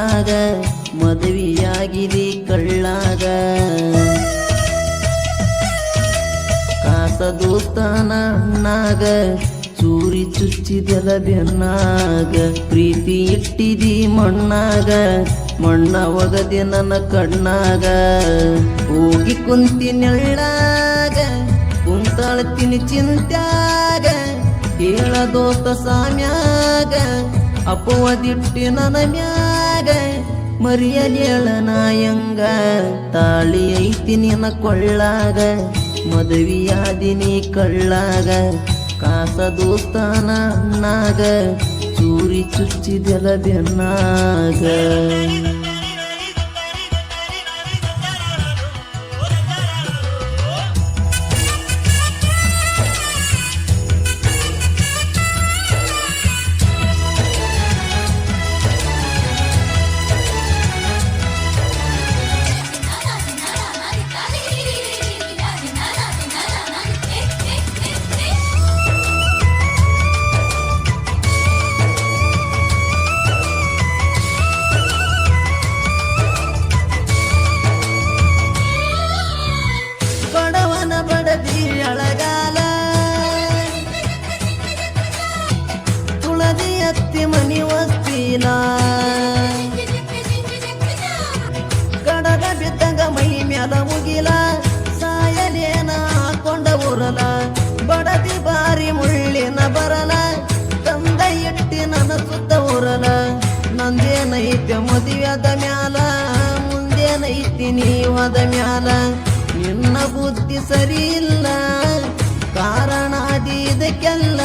ಕೊಳ್ಳಾಗ ಮದುವೆಯಾಗಿದೆ ಕಳ್ಳಾಗ ಕಾಸ ದೋಸ್ತನ ಅಣ್ಣಾಗ ಚೂರಿ ಚುಚ್ಚಿದೆಲ ಬೆನ್ನಾಗ ಪ್ರೀತಿ ಇಟ್ಟಿದಿ ಮಣ್ಣಾಗ ಮಣ್ಣ ಒಗದೆ ನನ್ನ ಕಣ್ಣಾಗ ಹೋಗಿ ಕುಂತಿ ನೆಳ್ಳಾಗ ಕುಂತಾಳ್ತೀನಿ ಚಿಂತ್ಯಾಗ ಹೇಳ ದೋಸ್ತ ಸಾಮ್ಯಾಗ ಅಪವದಿಟ್ಟಿ ನನ್ನ ಮ್ಯಾಗ ಮರಿಯಲೇಳ ನಾಯಂಗ ತಾಳಿ ಐತಿ ನಿನ್ನ ಕೊಳ್ಳಾಗ ಮದುವೆಯಾದಿನಿ ಕಳ್ಳಾಗ ಕಾಸ ದೋಸ್ತಾನ ಅಣ್ಣಾಗ ಚೂರಿ ಚುಚ್ಚಿದೆಲ ಬೆನ್ನಾಗ ಮನಿ ವಸ್ತಿಲ ಕಡಗ ಬಿದ್ದಂಗ ಮೈ ಮ್ಯಾಲ ಮುಗಿಲ ಸಾಯಲೇನ ಹಾಕೊಂಡ ಊರಲ ಬಡದಿ ಬಾರಿ ಮುಳ್ಳಿನ ಬರಲ ತಂದ ಇಟ್ಟಿ ನನ್ನ ಸುತ್ತ ಊರಲ ನಂದೇನೈತೆ ಮದುವೆದ ಮ್ಯಾಲ ಮುಂದೇನೈತಿ ನೀವದ ಮ್ಯಾಲ ನಿನ್ನ ಬುದ್ಧಿ ಸರಿ ಇಲ್ಲ ಕಾರಣ ಇದಕ್ಕೆಲ್ಲ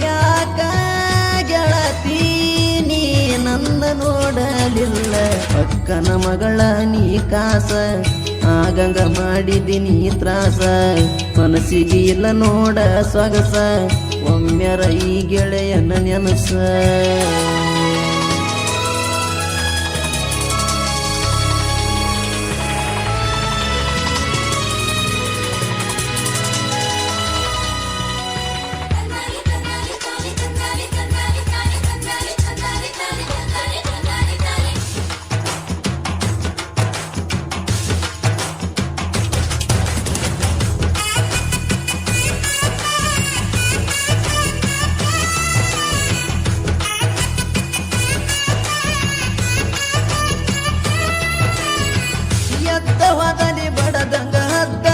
ಯಾಕ ಗೆಳತಿ ನೀ ನನ್ನ ನೋಡಲಿಲ್ಲ ಅಕ್ಕನ ಮಗಳ ನೀ ಕಾಸ ಆಗಂಗ ಮಾಡಿದಿನಿ ತ್ರಾಸ ಮನಸ್ಸಿಗೆ ಇಲ್ಲ ನೋಡ ಸೊಗಸ ಒಮ್ಮೆರ ಈ ಗೆಳೆಯನ ನೆನಸ ಎತ್ತವಾದಲ್ಲಿ ಬಡದಂಗ ಹದ್ದ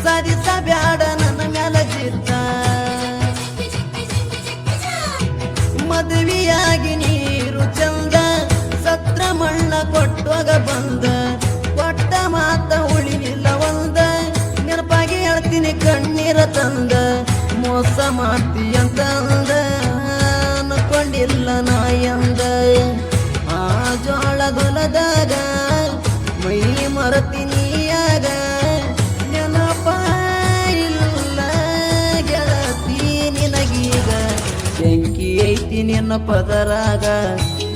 ಸರಿಸಬ್ಯಾಡ ನನ್ನ ಮ್ಯಾಲ ಜಿದ್ದ ಮದುವೆಯಾಗಿ ನೀರು ಚಂದ ಸತ್ರ ಮಣ್ಣ ಕೊಟ್ಟೋಗ ಬಂದ ಕೊಟ್ಟ ಮಾತ ಉಳಿಲಿಲ್ಲ ಒಂದ ನೆನಪಾಗಿ ಹೇಳ್ತೀನಿ ಕಣ್ಣೀರ ತಂದ ಮೋಸ ಮಾಡ್ತಿ ಅಂತ ಅಂದ ಅನ್ಕೊಂಡಿಲ್ಲ ನಾಯಂದ ಜೋಳಗೊಲದಾಗ ಮೈ ಮರತಿನಿಯಾಗ ನೆನಪ ಇಲ್ಲ ಗೆಳತಿ ನಿನಗೀಗ ಬೆಂಕಿ ಐತಿ ನಿನ್ನ ಪದರಾಗ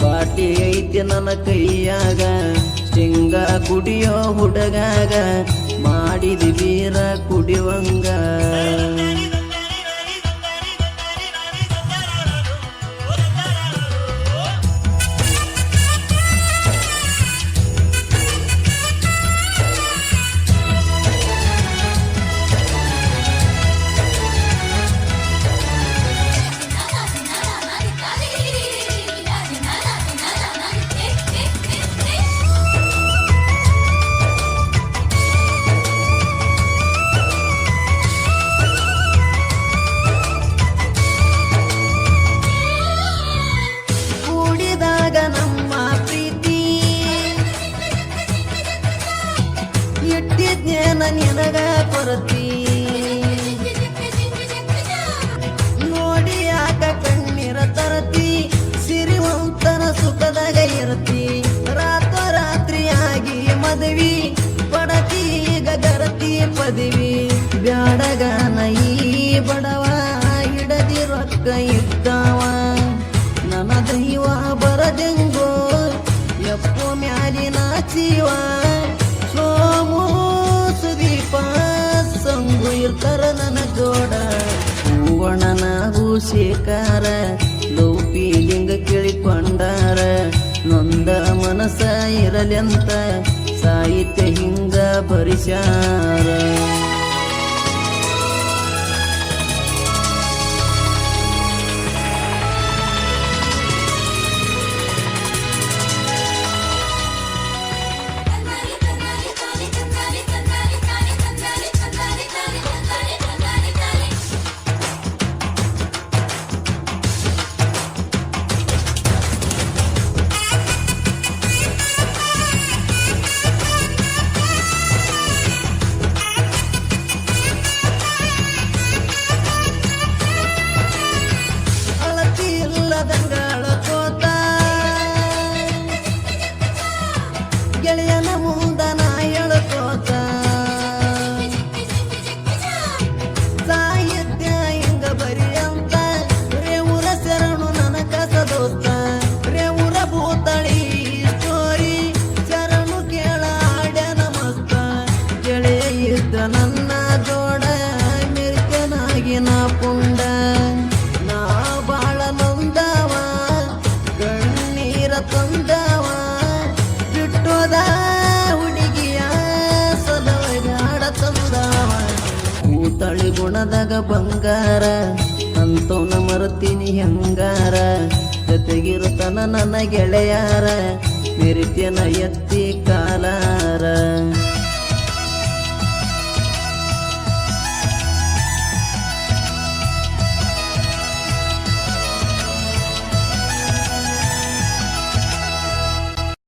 ಬಾಟಿ ಐತಿ ನನ್ನ ಕೈಯಾಗ ಸಿಂಗ ಕುಡಿಯೋ ಹುಡುಗಾಗ ಮಾಡಿದಿ ಬೀರ ಕುಡಿವಂಗ ಇಟ್ಟಿದ್ನೇನ ನಿನಗ ಕೊರತಿ ನೋಡಿ ಯಾಕ ಕಣ್ಣೀರ ತರತಿ ಸಿರಿವಂತನ ಸುಖದಾಗ ಇರತಿ ರಾತ್ರಿಯಾಗಿ ಮದುವಿ ಪಡತಿ ಈಗ ಗರತಿ ಪದವಿ ಬ್ಯಾಡಗನ ಈ ಬಡವ ಹಿಡದಿ ರೊಕ್ಕ ಇದ್ದವ ನನ್ನ ದೈವ ಬರದೆಂಗೋ ಎಪ್ಪೋ ಮ್ಯಾಲಿನ ಜೀವ ಸೋಮು ಸುದೀಪ ಸಂಗು ಇರ್ತಾರ ನನ್ನ ಜೋಡ ಹೂವಣ್ಣನ ಭೂಷೇಕಾರ ಲೋಪಿ ಬಿಡಲೆಂತ ಸಾಹಿತ್ಯ ಹಿಂಗ ಬರಿಸ್ಯಾರ. ಗೆಳೆಯನ ಮುಂದ ನಾ ಹೇಳ್ಕೋತ ಸಾಹಿತ್ಯ ಹಿಂಗ ಬರಿಯಂತ ರೇವುರ ಶರಣು ನನ್ನ ಕಸದೋಸ್ತ ರೇವುರ ಭೂತಳಿ ಸ್ಟೋರಿ ಶರಣು ಕೇಳ ಆಡ್ಯಾನ ಮಸ್ತ ಗೆಳೆಯ ಇದ್ದ ನನ್ನ ಜೋಡ ಮೆರಿತನಾಗಿ ನಾ ಪುಂಡ ನಾ ಬಾಳ ನೊಂದವ ಕಣ್ಣೀರ ತಂದವ ಬಿಟ್ಟೋದ ಹುಡುಗಿಯ ಸದವಗಾಡ ತಂದವ ಕೂತಳಿ ಗುಣದಾಗ ಬಂಗಾರ ಅಂತವನ ಮರತೀನಿ ಹೆಂಗಾರ ಜೊತೆಗಿರುತ್ತನ ನನ್ನ ಗೆಳೆಯಾರ ಮೆರಿತ್ಯನ ಎತ್ತಿ ಕಾಲಾರ.